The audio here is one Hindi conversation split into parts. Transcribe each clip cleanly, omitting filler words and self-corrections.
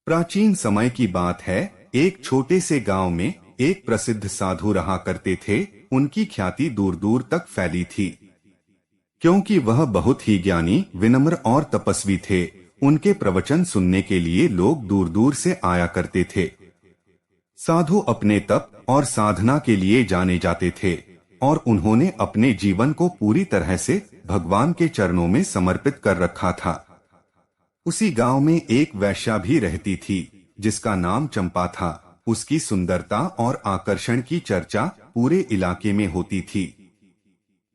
प्राचीन समय की बात है। एक छोटे से गांव में एक प्रसिद्ध साधु रहा करते थे। उनकी ख्याति दूर दूर तक फैली थी, क्योंकि वह बहुत ही ज्ञानी, विनम्र और तपस्वी थे। उनके प्रवचन सुनने के लिए लोग दूर दूर से आया करते थे। साधु अपने तप और साधना के लिए जाने जाते थे और उन्होंने अपने जीवन को पूरी तरह से भगवान के चरणों में समर्पित कर रखा था। उसी गांव में एक वैश्या भी रहती थी जिसका नाम चंपा था। उसकी सुंदरता और आकर्षण की चर्चा पूरे इलाके में होती थी।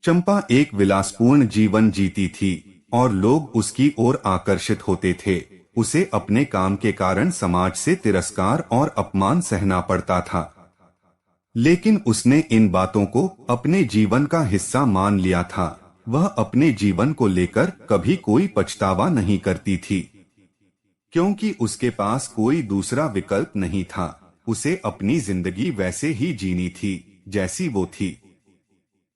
चंपा एक विलासपूर्ण जीवन जीती थी और लोग उसकी ओर आकर्षित होते थे। उसे अपने काम के कारण समाज से तिरस्कार और अपमान सहना पड़ता था, लेकिन उसने इन बातों को अपने जीवन का हिस्सा मान लिया था। वह अपने जीवन को लेकर कभी कोई पछतावा नहीं करती थी, क्योंकि उसके पास कोई दूसरा विकल्प नहीं था। उसे अपनी जिंदगी वैसे ही जीनी थी जैसी वो थी।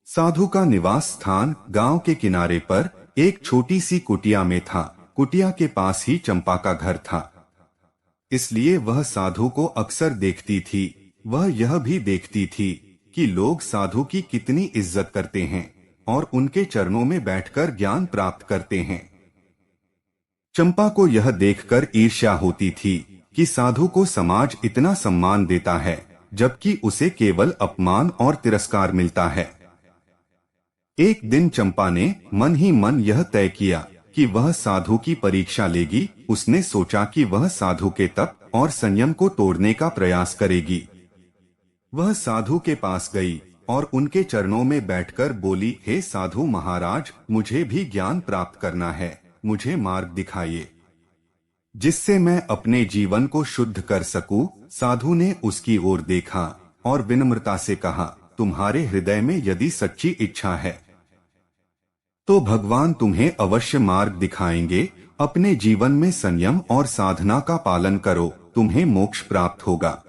साधु का निवास स्थान गांव के किनारे पर एक छोटी सी कुटिया में था। कुटिया के पास ही चंपा का घर था, इसलिए वह साधु को अक्सर देखती थी। वह यह भी देखती थी कि लोग साधु की कितनी इज्जत करते हैं और उनके चरणों में बैठकर ज्ञान प्राप्त करते हैं। चंपा को यह देखकर ईर्ष्या होती थी कि साधु को समाज इतना सम्मान देता है, जबकि उसे केवल अपमान और तिरस्कार मिलता है। एक दिन चंपा ने मन ही मन यह तय किया कि वह साधु की परीक्षा लेगी। उसने सोचा कि वह साधु के तप और संयम को तोड़ने का प्रयास करेगी। वह साधु के पास गई और उनके चरणों में बैठकर बोली, हे साधु महाराज, मुझे भी ज्ञान प्राप्त करना है। मुझे मार्ग दिखाइए जिससे मैं अपने जीवन को शुद्ध कर सकूं। साधु ने उसकी ओर देखा और विनम्रता से कहा, तुम्हारे हृदय में यदि सच्ची इच्छा है तो भगवान तुम्हें अवश्य मार्ग दिखाएंगे। अपने जीवन में संयम और साधना का पालन करो, तुम्हें मोक्ष प्राप्त होगा।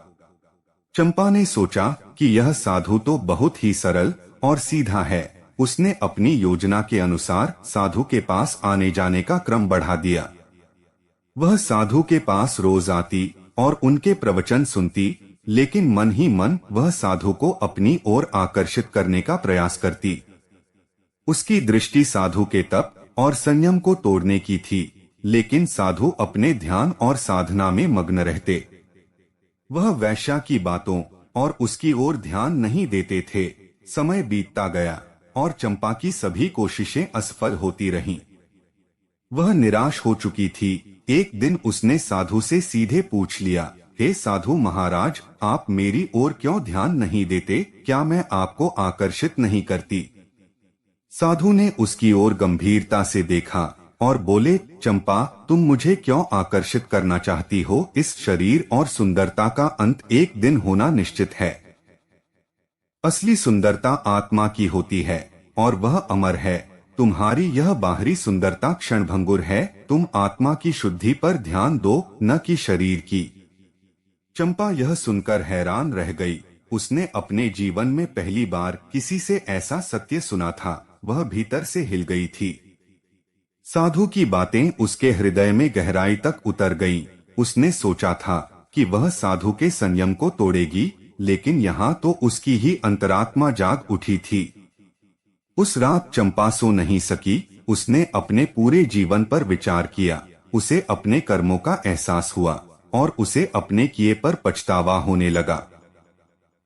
चंपा ने सोचा कि यह साधु तो बहुत ही सरल और सीधा है। उसने अपनी योजना के अनुसार साधु के पास आने जाने का क्रम बढ़ा दिया। वह साधु के पास रोज आती और उनके प्रवचन सुनती, लेकिन मन ही मन वह साधु को अपनी ओर आकर्षित करने का प्रयास करती। उसकी दृष्टि साधु के तप और संयम को तोड़ने की थी, लेकिन साधु अपने ध्यान और साधना में मग्न रहते। वह वैश्या की बातों और उसकी ओर ध्यान नहीं देते थे। समय बीतता गया और चंपा की सभी कोशिशें असफल होती रहीं। वह निराश हो चुकी थी। एक दिन उसने साधु से सीधे पूछ लिया, हे साधु महाराज, आप मेरी ओर क्यों ध्यान नहीं देते? क्या मैं आपको आकर्षित नहीं करती? साधु ने उसकी ओर गंभीरता से देखा और बोले, चंपा, तुम मुझे क्यों आकर्षित करना चाहती हो? इस शरीर और सुंदरता का अंत एक दिन होना निश्चित है। असली सुंदरता आत्मा की होती है और वह अमर है। तुम्हारी यह बाहरी सुंदरता क्षणभंगुर है। तुम आत्मा की शुद्धि पर ध्यान दो, न कि शरीर की। चंपा यह सुनकर हैरान रह गई। उसने अपने जीवन में पहली बार किसी से ऐसा सत्य सुना था। वह भीतर से हिल गई थी। साधु की बातें उसके हृदय में गहराई तक उतर गईं। उसने सोचा था कि वह साधु के संयम को तोड़ेगी, लेकिन यहाँ तो उसकी ही अंतरात्मा जाग उठी थी। उस रात चंपा सो नहीं सकी। उसने अपने पूरे जीवन पर विचार किया। उसे अपने कर्मों का एहसास हुआ और उसे अपने किए पर पछतावा होने लगा।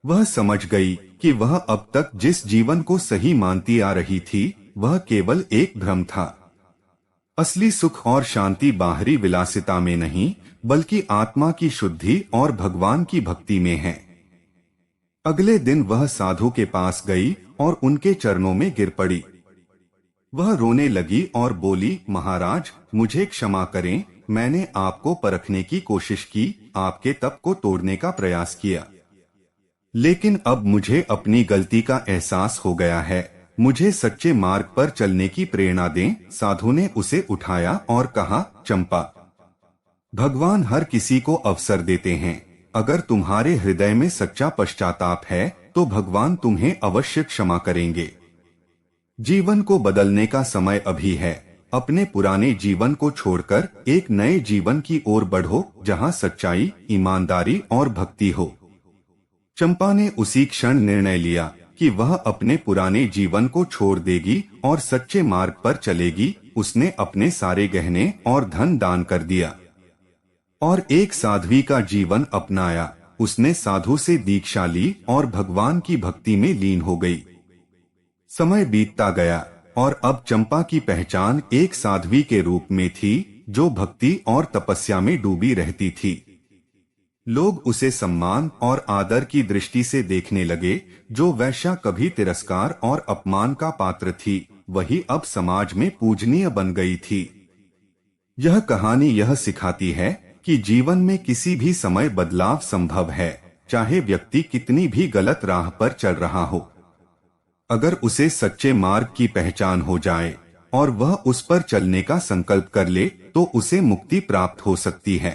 वह समझ गई कि वह अब तक जिस जीवन को सही मानती आ रही थी, वह केवल एक भ्रम था। असली सुख और शांति बाहरी विलासिता में नहीं, बल्कि आत्मा की शुद्धि और भगवान की भक्ति में है। अगले दिन वह साधु के पास गई और उनके चरणों में गिर पड़ी। वह रोने लगी और बोली, महाराज, मुझे क्षमा करें। मैंने आपको परखने की कोशिश की, आपके तप को तोड़ने का प्रयास किया, लेकिन अब मुझे अपनी गलती का एहसास हो गया है। मुझे सच्चे मार्ग पर चलने की प्रेरणा दें। साधु ने उसे उठाया और कहा, चंपा, भगवान हर किसी को अवसर देते हैं। अगर तुम्हारे हृदय में सच्चा पश्चाताप है तो भगवान तुम्हें अवश्य क्षमा करेंगे। जीवन को बदलने का समय अभी है। अपने पुराने जीवन को छोड़कर एक नए जीवन की ओर बढ़ो जहां सच्चाई, ईमानदारी और भक्ति हो। चंपा ने उसी क्षण निर्णय लिया कि वह अपने पुराने जीवन को छोड़ देगी और सच्चे मार्ग पर चलेगी। उसने अपने सारे गहने और धन दान कर दिया और एक साध्वी का जीवन अपनाया। उसने साधु से दीक्षा ली और भगवान की भक्ति में लीन हो गई। समय बीतता गया और अब चंपा की पहचान एक साध्वी के रूप में थी जो भक्ति और तपस्या में डूबी रहती थी। लोग उसे सम्मान और आदर की दृष्टि से देखने लगे। जो वैश्या कभी तिरस्कार और अपमान का पात्र थी, वही अब समाज में पूजनीय बन गई थी। यह कहानी यह सिखाती है कि जीवन में किसी भी समय बदलाव संभव है, चाहे व्यक्ति कितनी भी गलत राह पर चल रहा हो। अगर उसे सच्चे मार्ग की पहचान हो जाए और वह उस पर चलने का संकल्प कर ले तो उसे मुक्ति प्राप्त हो सकती है।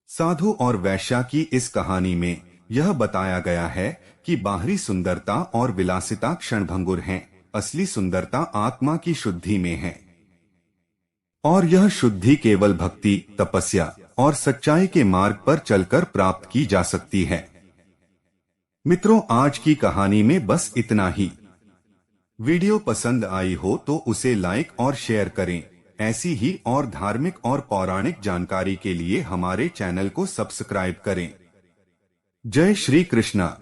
साधु और वैश्या की इस कहानी में यह बताया गया है कि बाहरी सुंदरता और विलासिता क्षणभंगुर हैं, असली सुंदरता आत्मा की शुद्धि में है और यह शुद्धि केवल भक्ति, तपस्या और सच्चाई के मार्ग पर चलकर प्राप्त की जा सकती है। मित्रों, आज की कहानी में बस इतना ही। वीडियो पसंद आई हो तो उसे लाइक और शेयर करें। ऐसी ही और धार्मिक और पौराणिक जानकारी के लिए हमारे चैनल को सब्सक्राइब करें। जय श्री कृष्णा।